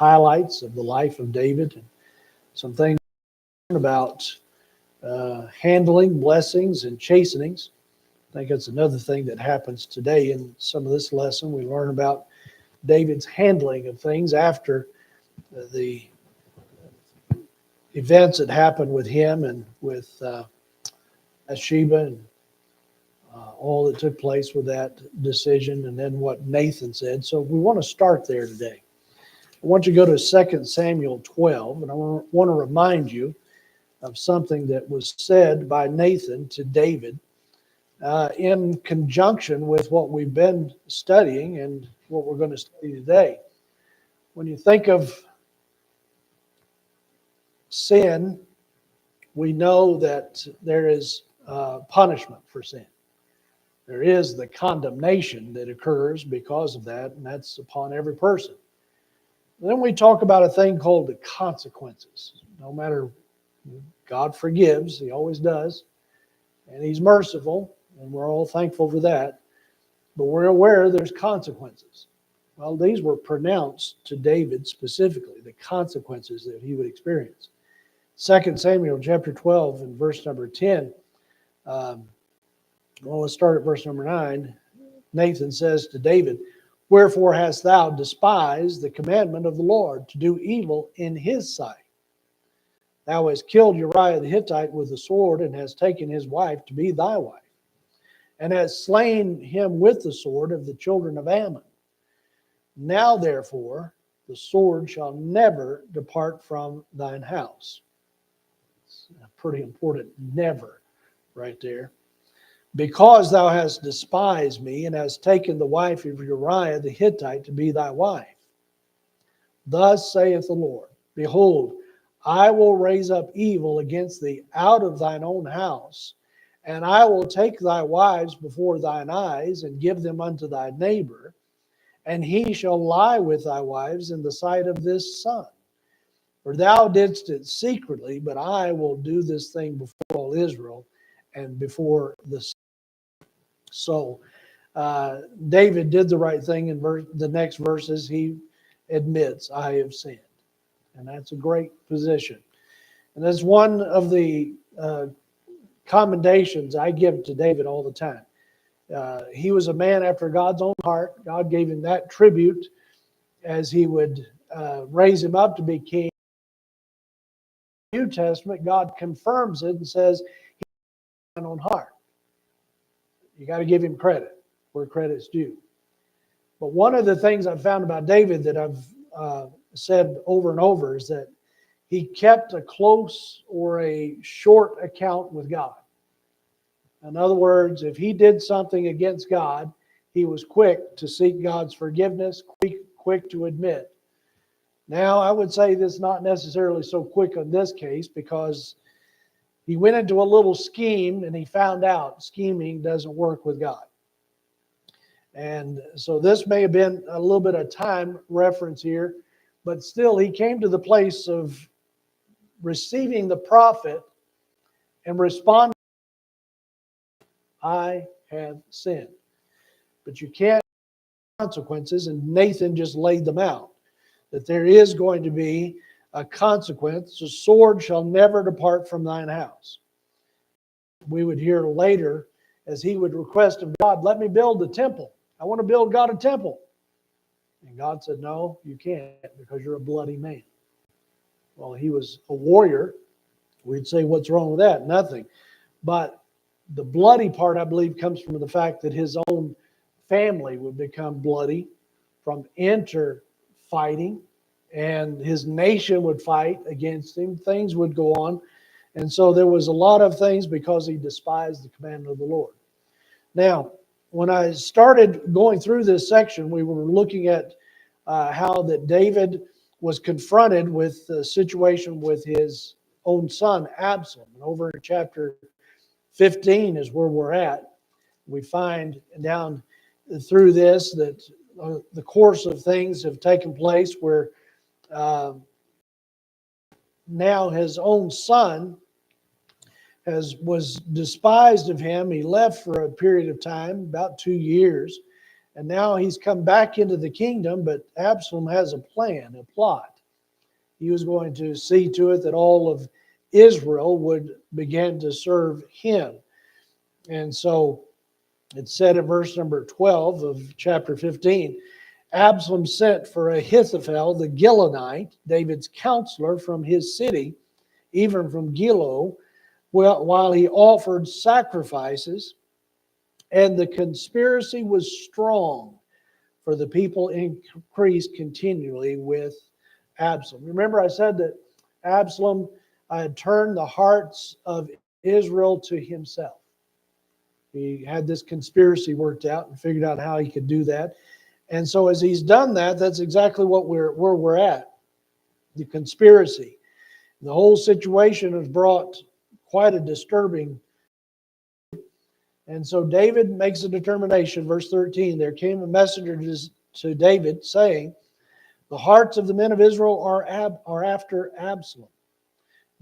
highlights of the life of David and some things about handling blessings and chastenings. I think that's another thing that happens today in some of this lesson. We learn about David's handling of things after the events that happened with him and with Bathsheba and all that took place with that decision, and then what Nathan said. So we want to start there today. I want you to go to 2 Samuel 12, and I want to remind you of something that was said by Nathan to David in conjunction with what we've been studying and what we're going to study today. When you think of sin, we know that there is punishment for sin. There is the condemnation that occurs because of that, and that's upon every person. Then we talk about a thing called the consequences. No matter, God forgives, He always does, and He's merciful, and we're all thankful for that, but we're aware there's consequences. Well, these were pronounced to David specifically, the consequences that he would experience. 2 Samuel chapter 12 and verse number 10, let's start at verse number 9. Nathan says to David, "Wherefore hast thou despised the commandment of the Lord to do evil in His sight? Thou hast killed Uriah the Hittite with the sword, and hast taken his wife to be thy wife, and hast slain him with the sword of the children of Ammon. Now therefore the sword shall never depart from thine house." It's a pretty important never right there. "Because thou hast despised me, and hast taken the wife of Uriah the Hittite to be thy wife. Thus saith the Lord, Behold, I will raise up evil against thee out of thine own house, and I will take thy wives before thine eyes, and give them unto thy neighbor, and he shall lie with thy wives in the sight of this sun. For thou didst it secretly, but I will do this thing before all Israel, and before the sun." So David did the right thing in the next verses. He admits, "I have sinned." And that's a great position. And that's one of the commendations I give to David all the time. He was a man after God's own heart. God gave him that tribute as He would raise him up to be king. In the New Testament, God confirms it and says, "He has His own heart." You got to give Him credit where credit's due. But one of the things I've found about David that I've said over and over is that he kept a close or a short account with God. In other words, if he did something against God, he was quick to seek God's forgiveness, quick to admit. Now, I would say this is not necessarily so quick on this case, because he went into a little scheme and he found out scheming doesn't work with God. And so this may have been a little bit of time reference here, but still he came to the place of receiving the prophet and responding, "I have sinned." But you can't have consequences, and Nathan just laid them out, that there is going to be a consequence. "The sword shall never depart from thine house." We would hear later, as he would request of God, "Let me build the temple. I want to build God a temple." And God said, "No, you can't, because you're a bloody man." Well, he was a warrior. We'd say, what's wrong with that? Nothing. But the bloody part, I believe, comes from the fact that his own family would become bloody from inter-fighting, and his nation would fight against him. Things would go on. And so there was a lot of things because he despised the commandment of the Lord. Now, when I started going through this section, we were looking at how that David was confronted with the situation with his own son, Absalom. And over in chapter 15 is where we're at. We find down through this that the course of things have taken place where now his own son was despised of him. He left for a period of time, about 2 years, And now he's come back into the kingdom, but Absalom has a plan, a plot. He was going to see to it that all of Israel would begin to serve him. And so it said in verse number 12 of chapter 15, Absalom sent for Ahithophel the Gilonite, David's counselor from his city, even from Gilo, while he offered sacrifices, and the conspiracy was strong, for the people increased continually with Absalom. Remember I said that Absalom had turned the hearts of Israel to himself. He had this conspiracy worked out and figured out how he could do that. And so as he's done that, that's exactly where we're at. The conspiracy. The whole situation has brought quite a disturbing. And so David makes a determination, verse 13, there came a messenger to David saying, the hearts of the men of Israel are after Absalom.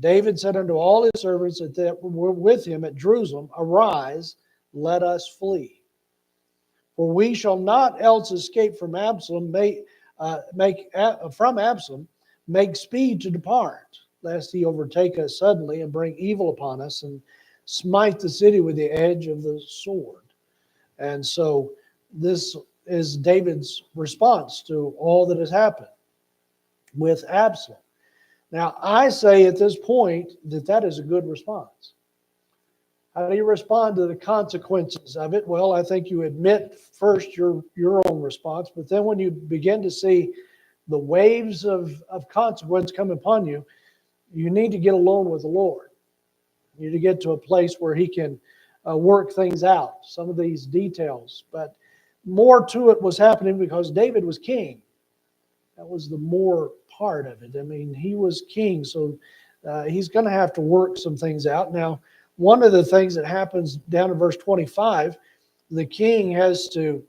David said unto all his servants that were with him at Jerusalem, arise, let us flee. For we shall not else escape from Absalom, make speed to depart, lest he overtake us suddenly and bring evil upon us and smite the city with the edge of the sword. And so this is David's response to all that has happened with Absalom. Now, I say at this point that is a good response. How do you respond to the consequences of it? Well, I think you admit first your own response, but then when you begin to see the waves of consequence come upon you, you need to get alone with the Lord. You need to get to a place where he can work things out, some of these details. But more to it was happening because David was king. That was the more part of it. I mean, he was king, so he's going to have to work some things out. Now, one of the things that happens down in verse 25, the king has to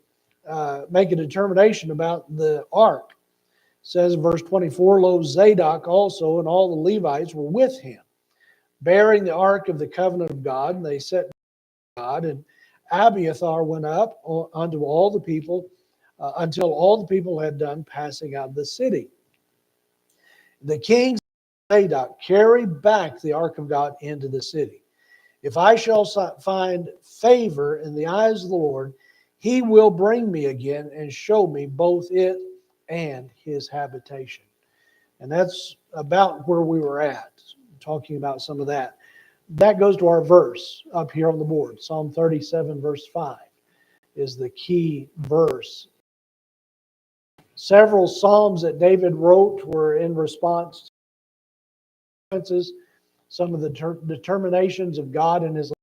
make a determination about the ark. It says in verse 24, lo, Zadok also and all the Levites were with him, bearing the ark of the covenant of God, and they set God, and Abiathar went up unto all the people until all the people had done passing out of the city. The king Zadok carried back the ark of God into the city. If I shall find favor in the eyes of the Lord, he will bring me again and show me both it and his habitation. And that's about where we were at, talking about some of that. That goes to our verse up here on the board. Psalm 37, verse 5 is the key verse. Several psalms that David wrote were in response to consequences, some of the determinations of God in his life.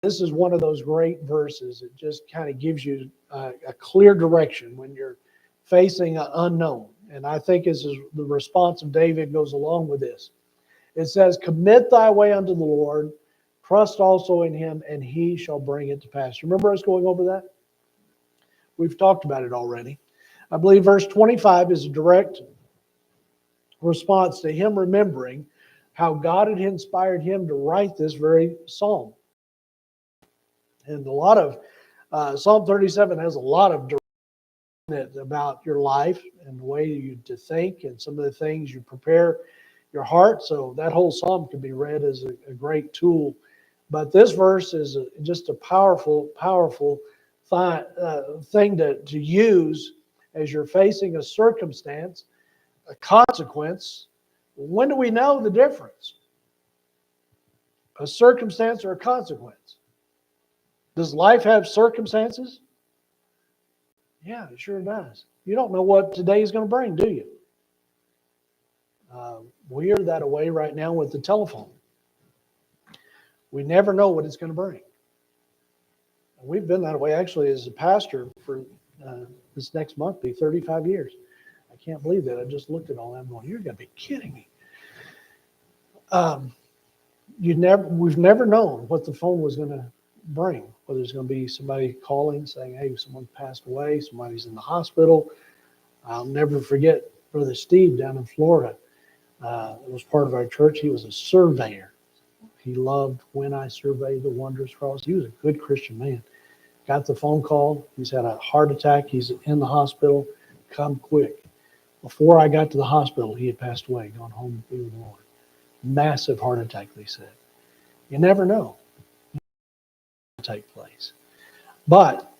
This is one of those great verses. It just kind of gives you a clear direction when you're facing an unknown. And I think this is the response of David goes along with this. It says, commit thy way unto the Lord, trust also in him, and he shall bring it to pass. Remember us going over that? We've talked about it already. I believe verse 25 is a direct response to him remembering how God had inspired him to write this very psalm. And a lot of Psalm 37 has a lot of direction about your life and the way you to think and some of the things you prepare your heart. So that whole psalm can be read as a great tool. But this verse is just a powerful, powerful thing to use as you're facing a circumstance, a consequence. When do we know the difference? A circumstance or a consequence? Does life have circumstances? Yeah, it sure does. You don't know what today is going to bring, do you? We are that way right now with the telephone. We never know what it's going to bring. We've been that way actually as a pastor for this next month, be 35 years. I can't believe that. I just looked at all that and going, you're going to be kidding me. We've never known what the phone was going to bring, whether it's going to be somebody calling saying, hey, someone passed away, somebody's in the hospital. I'll never forget Brother Steve down in Florida. It was part of our church. He was a surveyor. He loved When I Survey the Wondrous Cross. He was a good Christian man. Got the phone call. He's had a heart attack. He's in the hospital. Come quick. Before I got to the hospital, he had passed away, gone home to be with the Lord. Massive heart attack, they said. You never know what will take place. But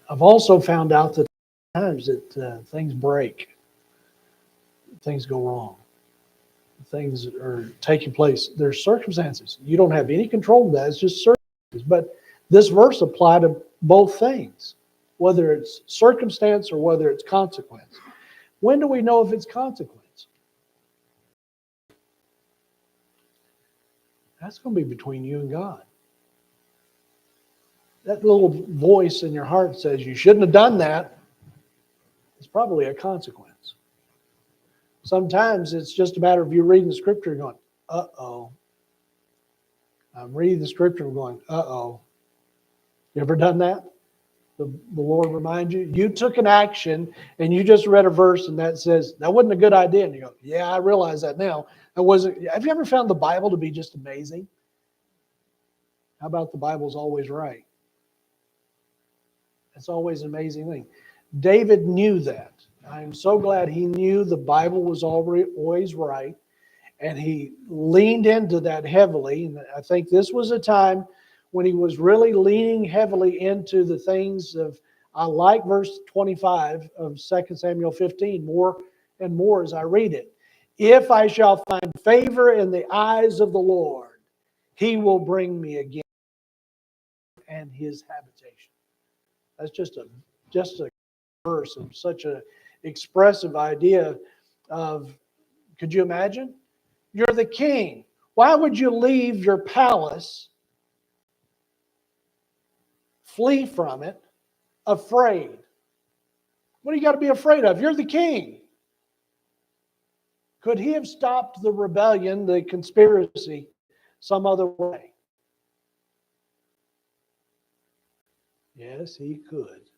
I've also found out that times that things break, things go wrong, things are taking place. There's circumstances. You don't have any control of that. It's just circumstances. But this verse applies to both things, whether it's circumstance or whether it's consequence. When do we know if it's consequence? That's going to be between you and God. That little voice in your heart says you shouldn't have done that. It's probably a consequence. Sometimes it's just a matter of you reading the scripture and going, uh-oh. I'm reading the scripture and going, uh-oh. You ever done that? The Lord remind you? You took an action and you just read a verse and that says, that wasn't a good idea. And you go, yeah, I realize that now. That wasn't. Have you ever found the Bible to be just amazing? How about the Bible's always right? It's always an amazing thing. David knew that. I'm so glad he knew the Bible was always right. And he leaned into that heavily. And I think this was a time when he was really leaning heavily into the things of, I like verse 25 of 2 Samuel 15 more and more as I read it. If I shall find favor in the eyes of the Lord, he will bring me again and his habitation. That's just a verse of such an expressive idea of, could you imagine? You're the king. Why would you leave your palace, flee from it, afraid? What do you got to be afraid of? You're the king. Could he have stopped the rebellion, the conspiracy, some other way? Yes, he could.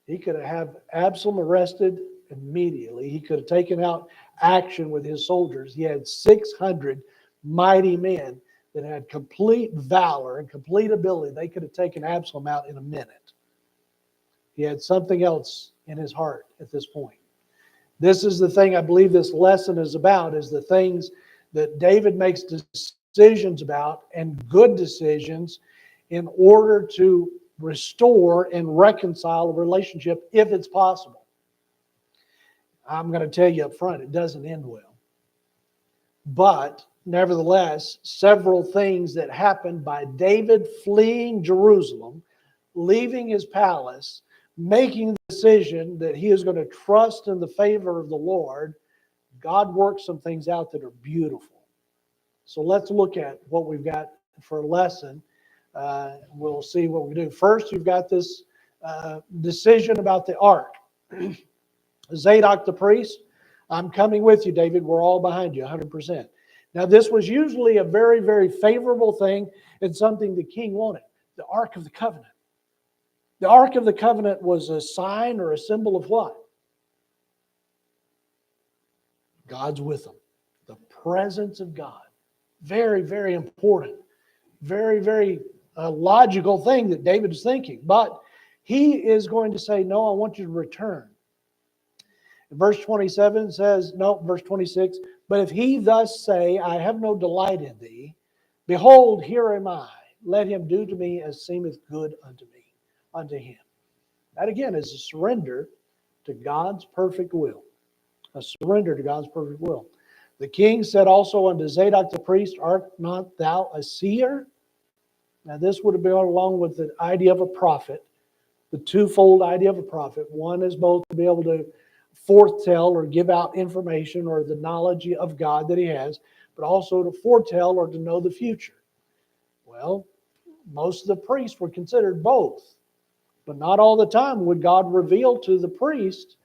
He could have Absalom arrested immediately. He could have taken out action with his soldiers. He had 600 mighty men that had complete valor and complete ability. They could have taken Absalom out in a minute. He had something else in his heart at this point. This is the thing I believe this lesson is about, is the things that David makes decisions about, and good decisions, in order to restore and reconcile a relationship if it's possible. I'm going to tell you up front, it doesn't end well. But nevertheless, several things that happened by David fleeing Jerusalem, leaving his palace, making the decision that he is going to trust in the favor of the Lord, God worked some things out that are beautiful. So let's look at what we've got for a lesson. We'll see what we do. First, you've got this decision about the ark. Zadok the priest, I'm coming with you, David. We're all behind you, 100%. Now, this was usually a very, very favorable thing and something the king wanted. The Ark of the Covenant. The Ark of the Covenant was a sign or a symbol of what? God's with them. The presence of God. Very, very important. Very, very logical thing that David is thinking. But he is going to say, no, I want you to return. Verse 27 says, no, verse 26, but if he thus say, I have no delight in thee, behold, here am I. Let him do to me as seemeth good unto me, unto him. That again is a surrender to God's perfect will. A surrender to God's perfect will. The king said also unto Zadok the priest, art not thou a seer? Now this would have been along with the idea of a prophet, the twofold idea of a prophet. One is both to be able to foretell or give out information or the knowledge of God that he has, but also to foretell or to know the future. Well, most of the priests were considered both, but not all the time would God reveal to the priest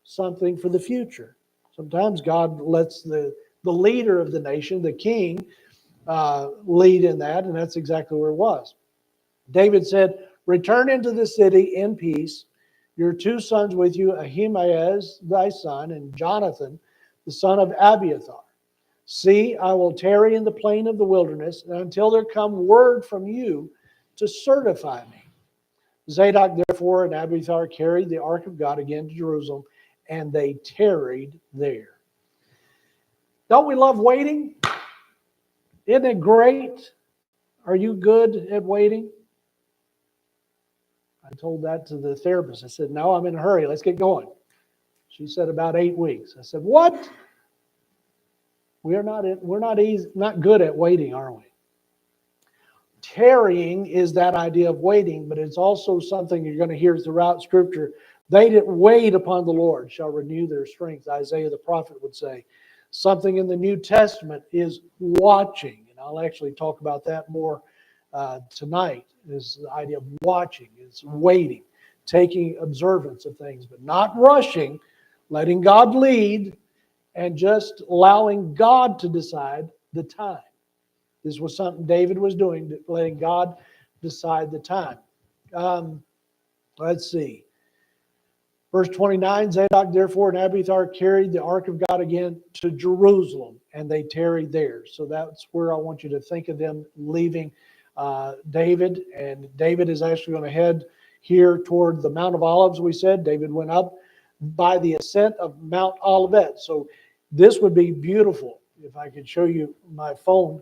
something for the future. Sometimes God lets the leader of the nation, the king, lead in that, and that's exactly where it was. David said, return into the city in peace, your two sons with you, Ahimaaz thy son, and Jonathan the son of Abiathar. See, I will tarry in the plain of the wilderness until there come word from you to certify me. Zadok therefore and Abiathar carried the ark of God again to Jerusalem, and they tarried there. Don't we love waiting? Isn't it great? Are you good at waiting? I told that to the therapist. I said, no, I'm in a hurry. Let's get going. She said about 8 weeks. I said, what? We're not good at waiting, are we? Tarrying is that idea of waiting, but it's also something you're going to hear throughout Scripture. They that wait upon the Lord shall renew their strength, Isaiah the prophet would say. Something in the New Testament is watching, and I'll actually talk about that more tonight, is the idea of watching. It's waiting, taking observance of things, but not rushing, letting God lead, and just allowing God to decide the time. This was something David was doing, letting God decide the time. Let's see. Verse 29, Zadok therefore and Abiathar carried the ark of God again to Jerusalem, and they tarried there. So that's where I want you to think of them leaving David. And David is actually going to head here toward the Mount of Olives, we said. David went up by the ascent of Mount Olivet. So this would be beautiful. If I could show you my phone,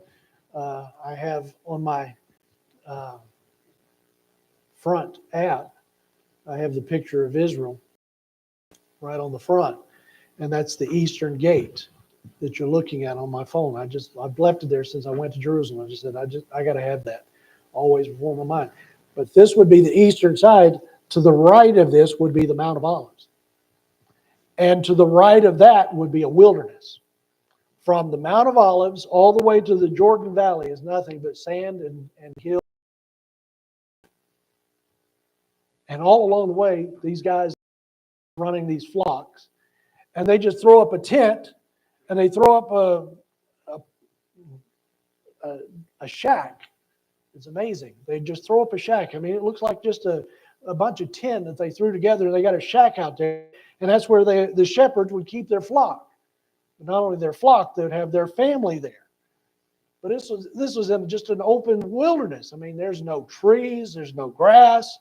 I have on my front app, I have the picture of Israel right on the front. And that's the Eastern Gate that you're looking at on my phone. I've left it there since I went to Jerusalem. I just said, I got to have that always before my mind. But this would be the eastern side. To the right of this would be the Mount of Olives. And to the right of that would be a wilderness. From the Mount of Olives all the way to the Jordan Valley is nothing but sand and hills. And all along the way, these guys running these flocks, and they just throw up a tent, and they throw up a shack. It's amazing. They just throw up a shack. I mean, it looks like just a bunch of tin that they threw together. They got a shack out there, and that's where the shepherds would keep their flock. But not only their flock, they would have their family there. But this was in just an open wilderness. I mean, there's no trees, there's no grass.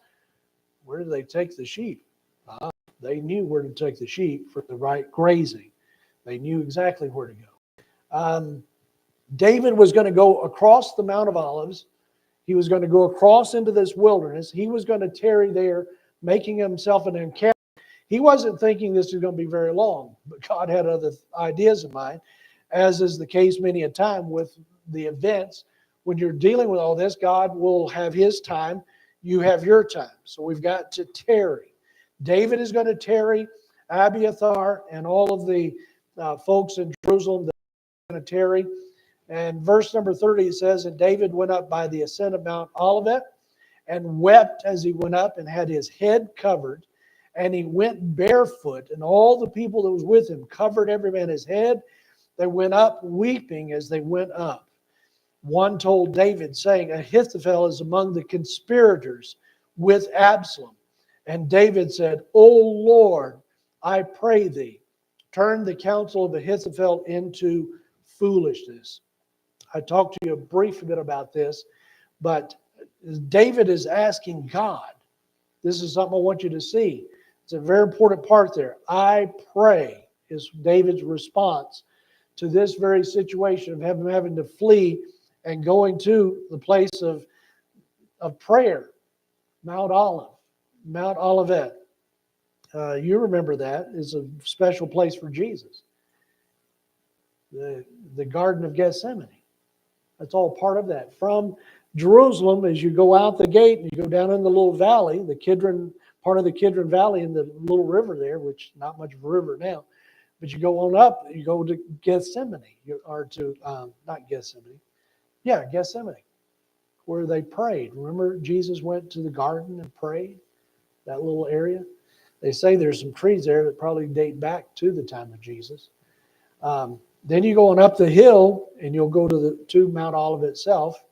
Where do they take the sheep? They knew where to take the sheep for the right grazing. They knew exactly where to go. David was going to go across the Mount of Olives. He was going to go across into this wilderness. He was going to tarry there, making himself an encampment. He wasn't thinking this was going to be very long, but God had other ideas in mind, as is the case many a time with the events. When you're dealing with all this, God will have His time. You have your time. So we've got to tarry. David is going to tarry. Abiathar and all of the folks in Jerusalem that are going to tarry. And verse number 30 says, and David went up by the ascent of Mount Olivet and wept as he went up and had his head covered. And he went barefoot, and all the people that was with him covered every man his head. They went up weeping as they went up. One told David, saying, Ahithophel is among the conspirators with Absalom. And David said, O Lord, I pray thee, turn the counsel of Ahithophel into foolishness. I talked to you a brief bit about this, but David is asking God. This is something I want you to see. It's a very important part there. I pray is David's response to this very situation of him having to flee and going to the place of prayer, Mount Olivet. You remember that is a special place for Jesus. The Garden of Gethsemane. That's all part of that. From Jerusalem, as you go out the gate and you go down in the little valley, the Kidron, part of the Kidron Valley and the little river there, which not much of a river now, but you go on up, you go to Gethsemane, or to, not Gethsemane, yeah, Gethsemane, where they prayed. Remember Jesus went to the garden and prayed, that little area? They say there's some trees there that probably date back to the time of Jesus. Then you go on up the hill and you'll go to Mount Olivet itself.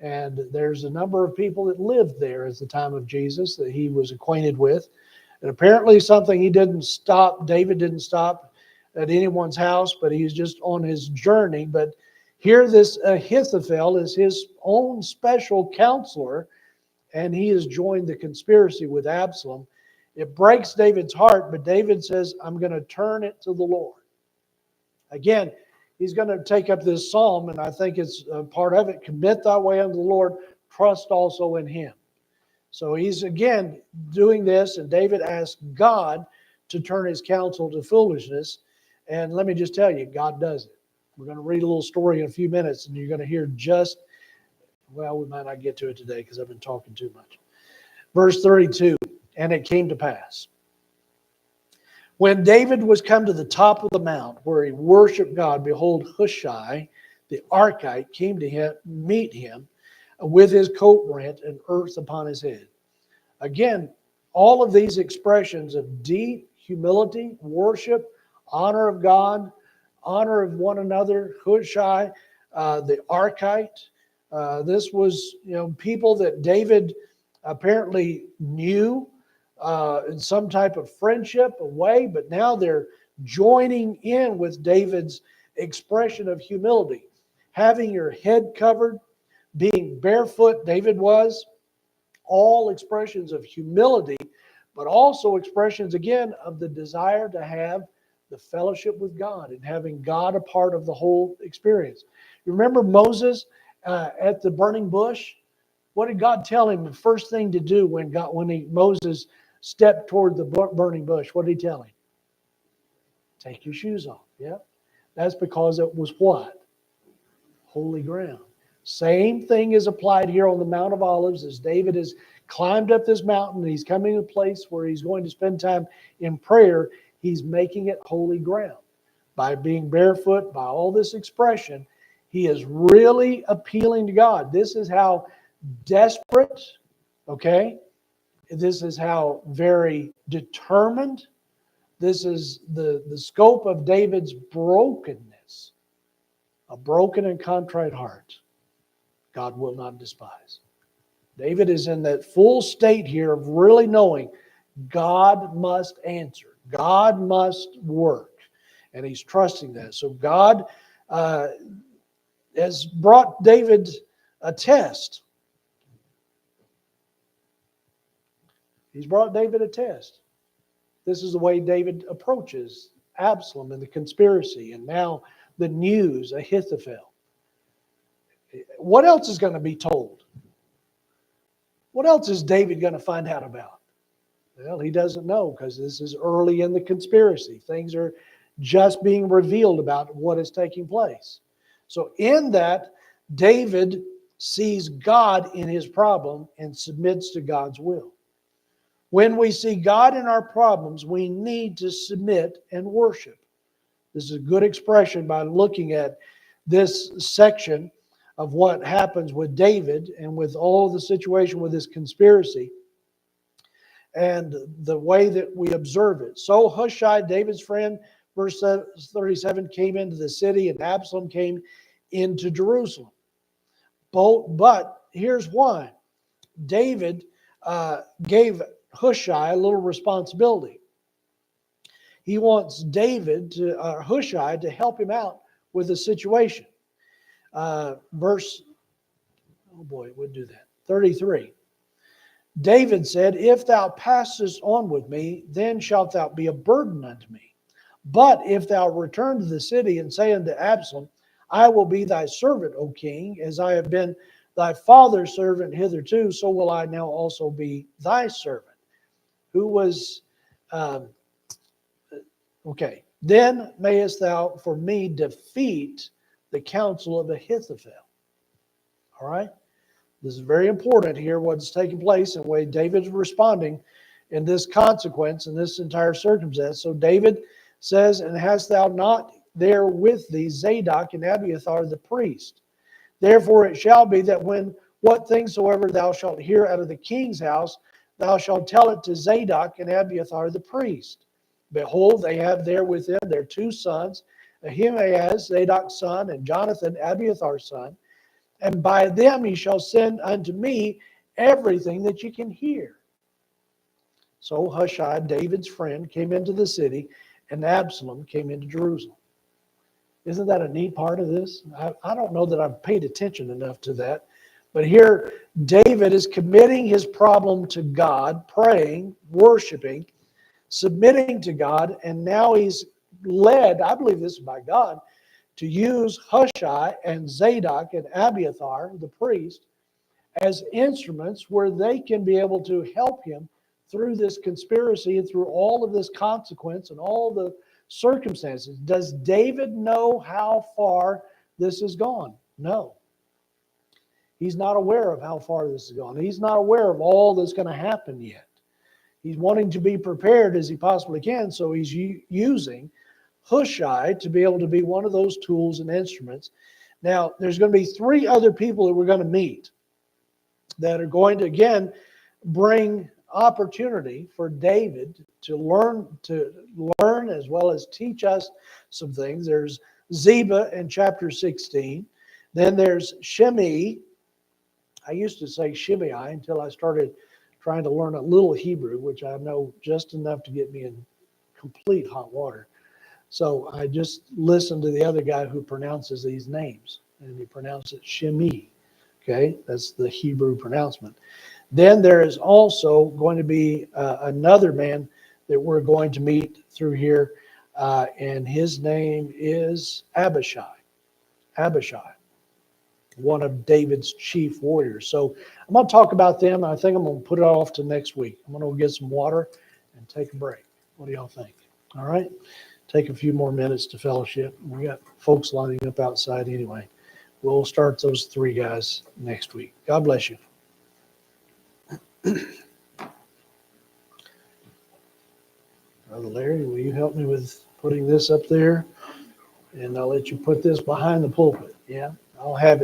And there's a number of people that lived there at the time of Jesus that he was acquainted with. And apparently something David didn't stop at anyone's house, but he's just on his journey. But here this Ahithophel is his own special counselor. and he has joined the conspiracy with Absalom. It breaks David's heart, but David says, I'm going to turn it to the Lord. Again, he's going to take up this psalm, and I think it's a part of it. Commit thy way unto the Lord, trust also in him. So he's again doing this, and David asked God to turn his counsel to foolishness. And let me just tell you, God does it. We're going to read a little story in a few minutes, and you're going to hear well, we might not get to it today because I've been talking too much. Verse 32, and it came to pass, when David was come to the top of the mount where he worshiped God, behold, Hushai, the Archite, came to meet him with his coat rent and earth upon his head. Again, all of these expressions of deep humility, worship, honor of God, honor of one another. Hushai, the Archite. This was, people that David apparently knew in some type of friendship, a way, but now they're joining in with David's expression of humility. Having your head covered, being barefoot, David was, all expressions of humility, but also expressions, again, of the desire to have the fellowship with God and having God a part of the whole experience. You remember Moses at the burning bush? What did God tell him the first thing to do when Moses stepped toward the burning bush? What did he tell him? Take your shoes off. Yeah. That's because it was what? Holy ground. Same thing is applied here on the Mount of Olives as David has climbed up this mountain and he's coming to a place where he's going to spend time in prayer. He's making it holy ground. By being barefoot, by all this expression, he is really appealing to God. This is how desperate, okay? This is how very determined. This is the scope of David's brokenness. A broken and contrite heart, God will not despise. David is in that full state here of really knowing God must answer. God must work. And he's trusting that. So God has brought David a test. He's brought David a test. This is the way David approaches Absalom and the conspiracy, and now the news, Ahithophel. What else is going to be told? What else is David going to find out about? Well, he doesn't know because this is early in the conspiracy. Things are just being revealed about what is taking place. So in that, David sees God in his problem and submits to God's will. When we see God in our problems, we need to submit and worship. This is a good expression by looking at this section of what happens with David and with all the situation with this conspiracy and the way that we observe it. So Hushai, David's friend, verse 37, came into the city and Absalom came into Jerusalem. But here's why. David gave Hushai a little responsibility. He wants Hushai to help him out with the situation. Verse, oh boy, it would do that. 33. David said, if thou passest on with me, then shalt thou be a burden unto me. But if thou return to the city and say unto Absalom, I will be thy servant, O king, as I have been thy father's servant hitherto, so will I now also be thy servant. Who was, then mayest thou for me defeat the counsel of Ahithophel. All right? This is very important here, what's taking place and the way David's responding in this consequence, in this entire circumstance. So David says, and hast thou not there with thee Zadok and Abiathar the priest? Therefore it shall be that what things soever thou shalt hear out of the king's house, thou shalt tell it to Zadok and Abiathar the priest. Behold, they have there with them their two sons, Ahimaaz, Zadok's son, and Jonathan, Abiathar's son. And by them he shall send unto me everything that you can hear. So Hushai, David's friend, came into the city, and Absalom came into Jerusalem. Isn't that a neat part of this? I don't know that I've paid attention enough to that, But here, David is committing his problem to God, praying, worshiping, submitting to God, and now he's led, I believe this is by God, to use Hushai and Zadok and Abiathar, the priest, as instruments where they can be able to help him through this conspiracy and through all of this consequence and all the circumstances. Does David know how far this has gone? No. He's not aware of how far this has gone. He's not aware of all that's going to happen yet. He's wanting to be prepared as he possibly can, so he's using Hushai to be able to be one of those tools and instruments. Now, there's going to be 3 other people that we're going to meet that are going to, again, bring opportunity for David to learn as well as teach us some things. There's Ziba in chapter 16. Then there's Shimei. I used to say Shimei until I started trying to learn a little Hebrew, which I know just enough to get me in complete hot water. So I just listened to the other guy who pronounces these names, and he pronounced it Shimei. Okay, that's the Hebrew pronouncement. Then there is also going to be another man that we're going to meet through here, and his name is Abishai. Abishai, one of David's chief warriors. So I'm going to talk about them. I think I'm going to put it off to next week. I'm going to go get some water and take a break. What do y'all think? All right? Take a few more minutes to fellowship. We got folks lining up outside anyway. We'll start those 3 guys next week. God bless you. Brother Larry, will you help me with putting this up there? And I'll let you put this behind the pulpit. Yeah, I'll have it.